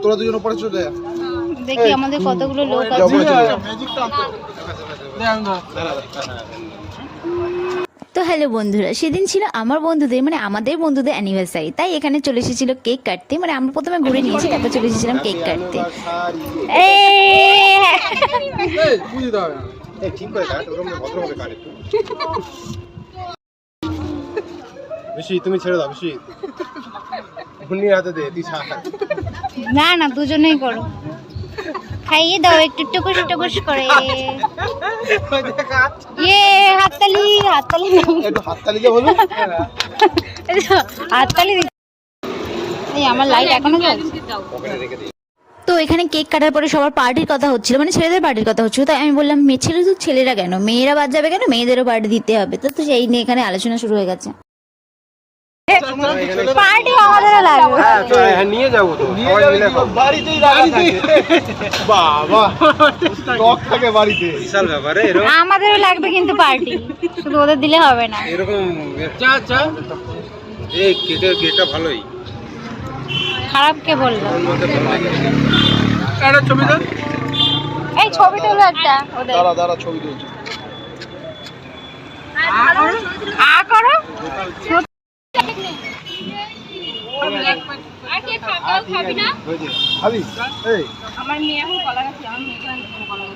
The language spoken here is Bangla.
তোরা দুজন উপরে চলে যা। দেখি আমাদের কতগুলো লোক আছে। তো হ্যালো বন্ধুরা, সেদিন ছিল আমার বন্ধুদের মানে আমাদের বন্ধুদের অ্যানিভার্সারি, তাই এখানে চলে এসেছিল কেক কাটতে। মানে আমরা প্রথমে ঘুরে নিয়েছি, তারপর চলে এসেছিলাম কেক কাটতে। ঠিক করে কাট, ওরকম ভদ্রভাবে কাট একটু। বেশি তুমি ছেড়ে দাও, বেশি ঘুর্নির হাতে দে, তুই ছাড়। না না, দুজনেই করো, খাইয়ে দাও একটু টুকুস টুকুস করে। হাততালি হাততালি একটু হাততালি দিয়ে বলুন। হাততালি। এই আমার লাইট এখনো জ্বলছে। তো এখানে কেক কাটার পরে সবার পার্টির কথা হচ্ছিল, মানে ছেলেদের পার্টির কথা হচ্ছিল। তাই আমি বললাম ছেলে তো ছেলেরা কেন, মেয়েরা বাদ যাবে কেন, মেয়েদেরও পার্টি দিতে হবে। তো সেই নিয়ে এখানে আলোচনা শুরু হয়ে গেছে। পার্টি আমাদেরও লাগবে। হ্যাঁ নিয়ে যাবো তো, বাড়িতেই রাখা থাকে। বাবা টক থাকে বাড়িতে, বিশাল ব্যাপার। আমাদেরও লাগবে কিন্তু পার্টি, শুধু ওদের দিলে হবে না। এরকম আচ্ছা এই কেকের কেকটা ভালোই। খারাপ কে বললো? একটা ছবি দাও। এই ছবি তুলো একটা ওদের। দাঁড়া দাঁড়া, ছবি তুলছি। আ করো। খাবি? এই আমার মেয়ে এখন কলা গাছে, আমার মেয়েকে কলা গাছে।